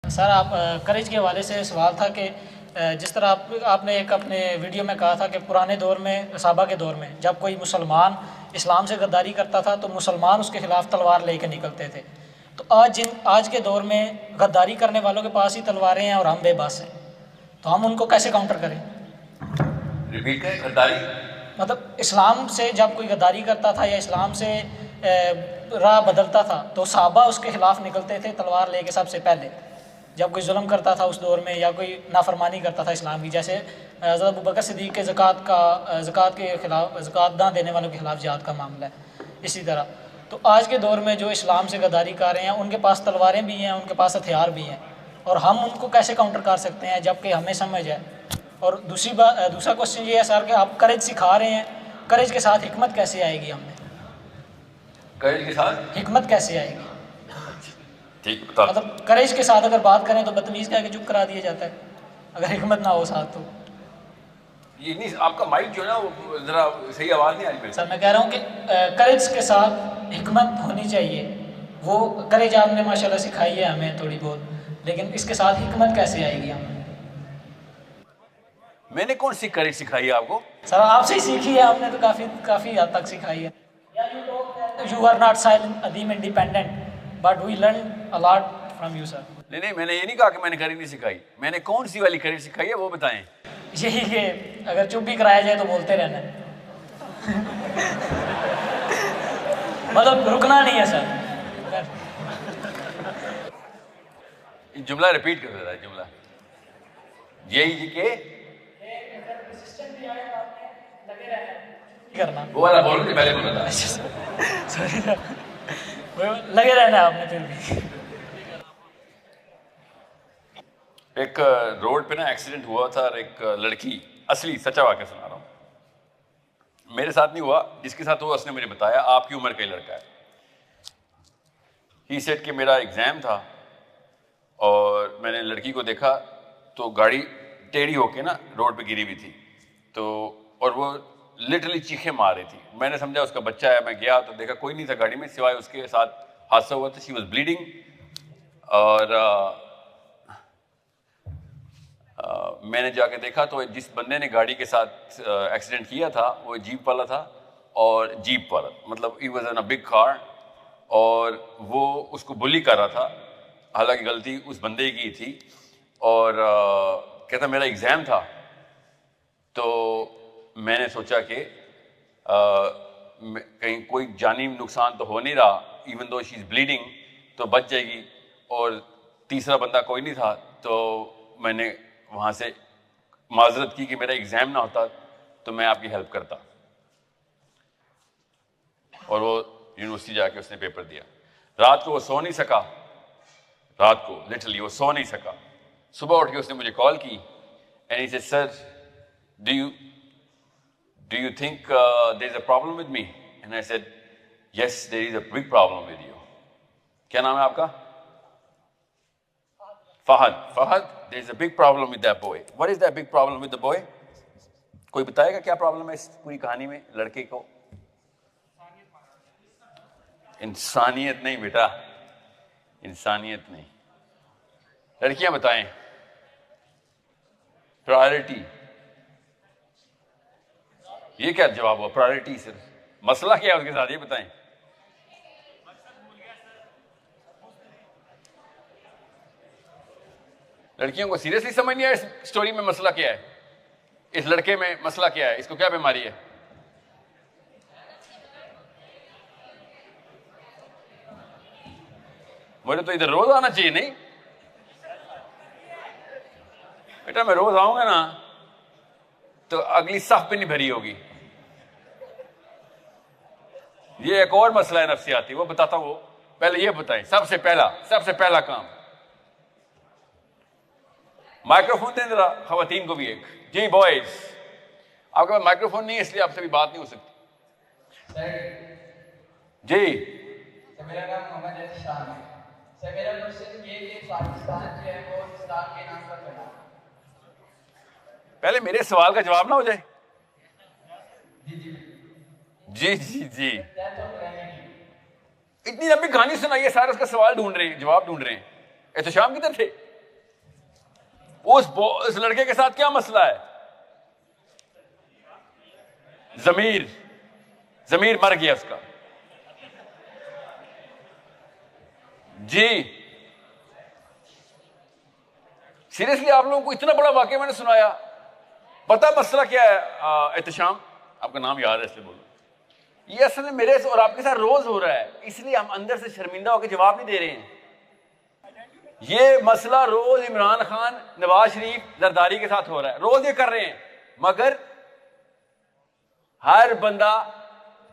Sir आप करेज के हवाले से सवाल था कि जिस तरह आपने एक अपने वीडियो में कहा था कि पुराने दौर में सहाबा के दौर में जब कोई मुसलमान इस्लाम से गद्दारी करता था तो मुसलमान उसके ख़िलाफ़ तलवार लेके निकलते थे। तो आज के दौर में गद्दारी करने वालों के पास ही तलवारें हैं और हम बेबस हैं, तो हम उनको कैसे काउंटर करें? रिपीट करें। गद्दारी मतलब इस्लाम से जब कोई गद्दारी करता था या इस्लाम से राह बदलता था तो सहाबा उसके ख़िलाफ़ निकलते थे तलवार लेके सबसे पहले, जब कोई जुल्म करता था उस दौर में या कोई नाफरमानी करता था इस्लाम की, जैसे हज़रत अबू बकर सिद्दीक़ के ज़कात के ख़िलाफ़, ज़कात ना देने वालों के ख़िलाफ़ जिहाद का मामला है। इसी तरह तो आज के दौर में जो इस्लाम से गद्दारी कर रहे हैं उनके पास तलवारें भी हैं, उनके पास हथियार भी हैं, और हम उनको कैसे काउंटर कर सकते हैं जबकि हमें समझ है। और दूसरा क्वेश्चन ये है सर कि आप करेज सिखा रहे हैं, करेज के साथ हिकमत कैसे आएगी? हमें करेज के साथ हिकमत कैसे आएगी? ठीक बता। मतलब करेज के साथ अगर बात करें तो बदतमीज़ कह के चुप करा दिया जाता है, अगर हिकमत ना हो साथ तो। ये नहीं, आपका माइक जो है ना वो जरा सही आवाज़ नहीं आ रही मेरे सर मैं कह रहा हूँ कि करेज के साथ हिकमत होनी चाहिए। वो करेज आपने माशाल्लाह सिखाई है हमें थोड़ी बहुत, लेकिन इसके साथ हिकमत कैसे आएगी हमें? मैंने कौन सी करेज सिखाई है आपको? सर आपसे ही सीखी है हमने, तो काफ़ी हद तक सिखाई है। यू आर नॉट साइलेंट अदीम independent but we learn a lot from you sir. नहीं, मैंने ये नहीं कहा कि मैंने करेज नहीं सिखाई। मैंने कौन सी वाली करेज सिखाई है वो बताएं। यही कि अगर चुप भी कराया जाए तो बोलते रहना मतलब रुकना नहीं है सर। जुमला रिपीट कर देता है। जुमला यही जी के करना वो वाला बोल के पहले बोला था। सॉरी सर, लगे रहना आपने फिर भी। एक रोड पे ना एक्सीडेंट हुआ था और एक लड़की, असली सच्चा वाक़या सुना रहा हूँ, मेरे साथ नहीं हुआ, जिसके साथ हुआ उसने मुझे बताया आपकी उम्र का ही लड़का है। ही सेड कि मेरा एग्ज़ाम था और मैंने लड़की को देखा तो गाड़ी टेढ़ी होके ना रोड पे गिरी हुई थी, तो और वो लिटरली चीखें मार रही थी। मैंने समझा उसका बच्चा है। मैं गया तो देखा कोई नहीं था गाड़ी में सिवाय उसके साथ हादसा हुआ था। शी वॉज ब्लीडिंग और मैंने जाके देखा तो जिस बंदे ने गाड़ी के साथ एक्सीडेंट किया था वो जीप वाला था, और जीप वाला मतलब he was in a big car, और वो उसको बुली कर रहा था। हालांकि गलती उस बंदे की थी। और कहता मेरा एग्ज़ाम था, तो मैंने सोचा कि कहीं कोई जानी नुकसान तो हो नहीं रहा, even though she is bleeding तो बच जाएगी, और तीसरा बंदा कोई नहीं था, तो मैंने वहाँ से माजरत की कि मेरा एग्ज़ाम ना होता तो मैं आपकी हेल्प करता। और वो यूनिवर्सिटी जाके उसने पेपर दिया। रात को वो सो नहीं सका, रात को लिटरली वो सो नहीं सका। सुबह उठ के उसने मुझे कॉल की and he said sir do you think there's a problem with me? And I said yes, there is a big problem with you. क्या नाम है आपका? Fahad, there is a big problem with that boy. What is that big problem with the boy? कोई बताएगा क्या problem है इस पूरी कहानी में लड़के को? इंसानियत नहीं बेटा, इंसानियत नहीं। लड़कियां बताएं। प्रायोरिटी। ये क्या जवाब हुआ? प्रायोरिटी सिर्फ, मसला क्या है उसके साथ ये बताएं। लड़कियों को सीरियसली समझ नहीं आया इस स्टोरी में मसला क्या है, इस लड़के में मसला क्या है, इसको क्या बीमारी है? मुझे तो इधर रोज आना चाहिए नहीं बेटा, मैं रोज आऊंगा ना तो अगली सफ भी नहीं भरी होगी। ये एक और मसला है नफ्सियाती, वो बताता हूं। पहले ये बताएं, सबसे पहला काम, माइक्रोफोन दें जरा खवातीन को भी एक। जी बॉयज, आपके पास माइक्रोफोन नहीं है इसलिए आपसे भी बात नहीं हो सकती। जी सर मेरा नाम मोहम्मद एहसान है। सर मेरा क्वेश्चन ये कि पाकिस्तान जो है वो इस्लाम के नाम पर बना। पहले मेरे सवाल का जवाब ना हो जाए। जी जी जी, इतनी लंबी कहानी सुनाइए, सारे उसका सवाल ढूंढ रहे हैं, जवाब ढूंढ रहे हैं। एहतशाम किधर थे? उस लड़के के साथ क्या मसला है? जमीर मर गया उसका। जी सीरियसली आप लोगों को इतना बड़ा वाकया मैंने सुनाया। पता मसला क्या है? एहतशाम, आपका नाम याद है इसलिए बोलो। ये असल में मेरे और आपके साथ रोज हो रहा है, इसलिए हम अंदर से शर्मिंदा होकर जवाब नहीं दे रहे हैं। ये मसला रोज इमरान खान, नवाज शरीफ, जरदारी के साथ हो रहा है, रोज ये कर रहे हैं, मगर हर बंदा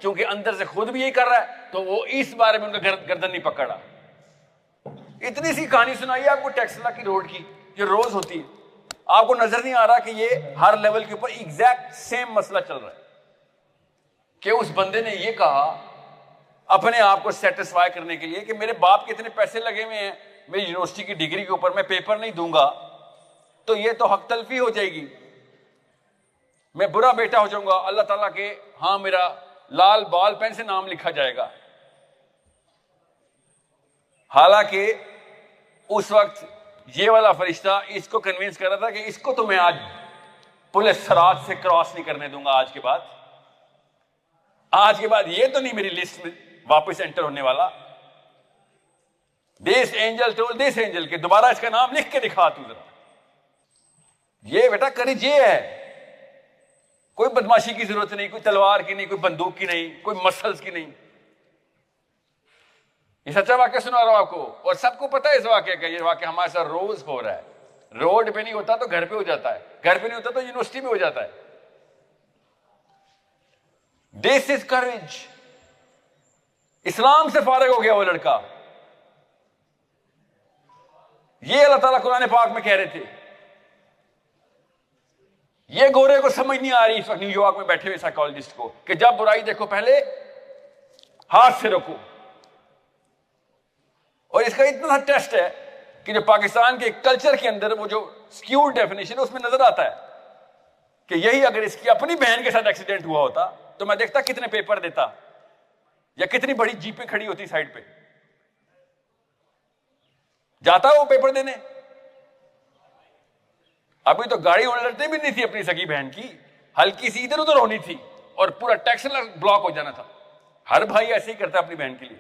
चूंकि अंदर से खुद भी यही कर रहा है तो वो इस बारे में उनका गर्दन नहीं पकड़ा। इतनी सी कहानी सुनाई आपको टेक्सला की रोड की, जो रोज होती है। आपको नजर नहीं आ रहा कि ये हर लेवल के ऊपर एग्जैक्ट सेम मसला चल रहा है कि उस बंदे ने ये कहा अपने आप को सेटिस्फाई करने के लिए कि मेरे बाप के इतने पैसे लगे हुए हैं मेरी यूनिवर्सिटी की डिग्री के ऊपर, मैं पेपर नहीं दूंगा तो ये तो हक तलफी हो जाएगी, मैं बुरा बेटा हो जाऊंगा अल्लाह ताला के, हाँ मेरा लाल बाल पेन से नाम लिखा जाएगा। हालांकि उस वक्त ये वाला फरिश्ता इसको कन्विंस कर रहा था कि इसको तो मैं आज पुलिस सराज से क्रॉस नहीं करने दूंगा। आज के बाद ये तो नहीं मेरी लिस्ट में वापस एंटर होने वाला। This angel told this angel के दोबारा इसका नाम लिख के दिखा तू जरा। ये बेटा करीज ये है, कोई बदमाशी की जरूरत नहीं, कोई तलवार की नहीं, कोई बंदूक की नहीं, कोई मसल्स की नहीं। ये सच्चा वाक्य सुना रहा हूं आपको, और सबको पता है इस वाक्य का। ये वाक्य हमारे साथ रोज हो रहा है। रोड पे नहीं होता तो घर पे हो जाता है, घर पे नहीं होता तो यूनिवर्सिटी में हो जाता है। दिस इज करेज। इस्लाम से फारिग हो गया वो लड़का। ये अल्लाह ताला कुरान पाक में कह रहे थे। ये गोरे को समझ नहीं आ रही इस वक्त न्यूयॉर्क में बैठे हुए साइकोलॉजिस्ट को कि जब बुराई देखो पहले हाथ से रोको। और इसका इतना टेस्ट है कि जो पाकिस्तान के कल्चर के अंदर वो जो स्क्यूड डेफिनेशन है उसमें नजर आता है कि यही अगर इसकी अपनी बहन के साथ एक्सीडेंट हुआ होता तो मैं देखता कितने पेपर देता या कितनी बड़ी जीपें खड़ी होती साइड पे, जाता वो पेपर देने। अभी तो गाड़ी उलटती भी नहीं थी अपनी सगी बहन की, हल्की सी इधर उधर होनी थी और पूरा टैक्स ब्लॉक हो जाना था। हर भाई ऐसे ही करता है अपनी बहन के लिए।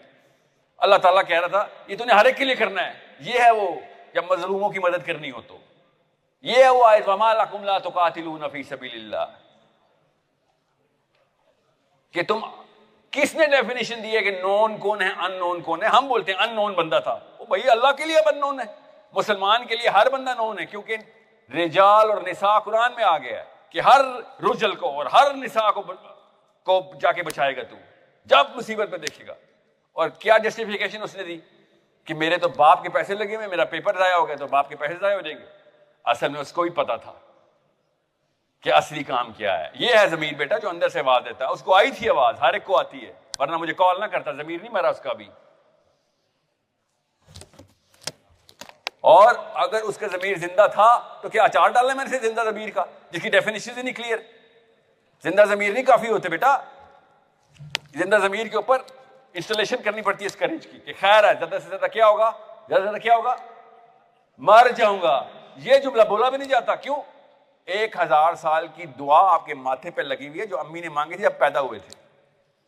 अल्लाह ताला कह रहा था ये तूने हर एक के लिए करना है। ये है वो जब मजलूमों की मदद करनी हो तो, ये है वो आयत वमा लकुम ला तुकातिलूना फी सबीलिल्लाह, कि तुम किसने डेफिनेशन दी है कि नोन कौन है अननोन कौन है? हम बोलते हैं अननोन बंदा था, वो भाई अल्लाह के लिए अननोन है। मुसलमान के लिए हर बंदा नोन है, क्योंकि रिजाल और निसा कुरान में आ गया है कि हर रुजल को और हर निसा को जाके बचाएगा तू जब मुसीबत में देखेगा। और क्या जस्टिफिकेशन उसने दी कि मेरे तो बाप के पैसे लगे हुए, मेरा पेपर जाया हो गया तो बाप के पैसे जाया हो जाएंगे। असल में उसको ही पता था कि असली काम क्या है। ये है ज़मीर बेटा जो अंदर से आवाज देता है। उसको आई थी आवाज, हर एक को आती है, वरना मुझे कॉल ना करता। ज़मीर नहीं मरा उसका भी। और अगर उसका ज़मीर जिंदा था तो क्या अचार डालना मैंने से जिंदा ज़मीर का, जिसकी डेफिनेशन ही नहीं क्लियर। जिंदा ज़मीर नहीं काफी होते बेटा, जिंदा ज़मीर के ऊपर इंस्टॉलेशन करनी पड़ती है इस करेज की कि खैर है, ज्यादा से ज्यादा क्या होगा, ज्यादा से ज्यादा क्या होगा, मर जाऊंगा। ये जुमला बोला भी नहीं जाता। क्यों? 1000 साल की दुआ आपके माथे पे लगी हुई है जो अम्मी ने मांगी थी जब पैदा हुए थे,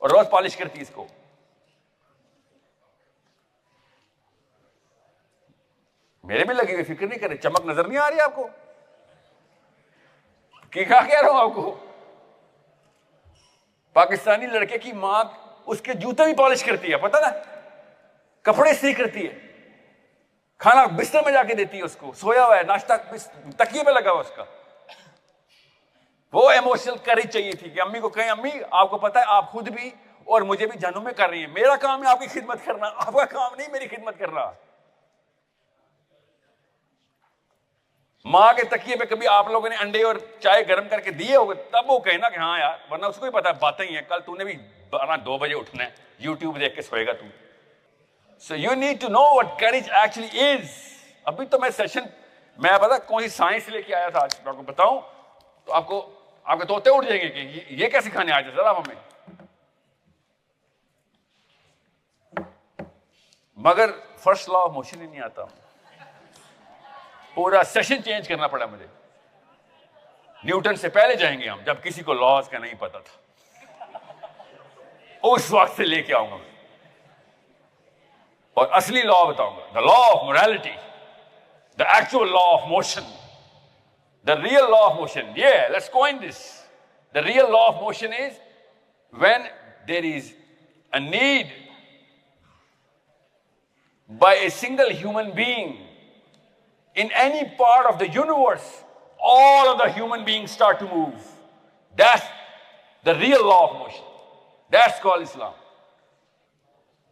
और रोज पॉलिश करती इसको। मेरे भी लगी हुई, फिक्र नहीं करे। चमक नजर नहीं आ रही आपको कि क्या कह रहा हूं आपको? पाकिस्तानी लड़के की मां उसके जूते भी पॉलिश करती है, पता ना, कपड़े इस्त्री करती है, खाना बिस्तर में जाके देती है उसको, सोया हुआ है, नाश्ता तकिए पे लगा हुआ उसका। वो इमोशनल करेज चाहिए थी कि अम्मी को कहें अम्मी आपको पता है आप खुद भी और मुझे भी जानू में कर रही है, मेरा काम है आपकी खिदमत करना, आपका काम नहीं मेरी खिदमत करना। माँ के तकिए पे कभी आप लोगों ने अंडे और चाय गर्म करके दिए होंगे तब वो कहे ना कि हाँ यार, वरना उसको ही पता है बातें ही हैं। कल तूने भी 2 बजे उठना है, यूट्यूब देख के सोएगा तू। So you need to know what courage actually is. अभी तो मैं सेशन, मैं पता कौन सी साइंस लेके आया था आज, आपको बताऊं तो आपके तोते उठ जाएंगे कि ये क्या सिखाने आज जरा हमें। मगर फर्स्ट लॉ ऑफ मोशन ही नहीं आता। पूरा सेशन चेंज करना पड़ा मुझे। न्यूटन से पहले जाएंगे हम, जब किसी को लॉज का नहीं पता था, उस वक्त से लेके आऊंगा और असली लॉ बताऊंगा, the law of morality, the actual law of motion, the real law of motion. Yeah, let's coin this. The real law of motion is when there is a need by a single human being in any part of the universe, all of the human beings start to move. That's the real law of motion. That's called Islam.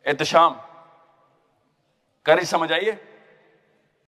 Ehtesham करी, समझ आइए।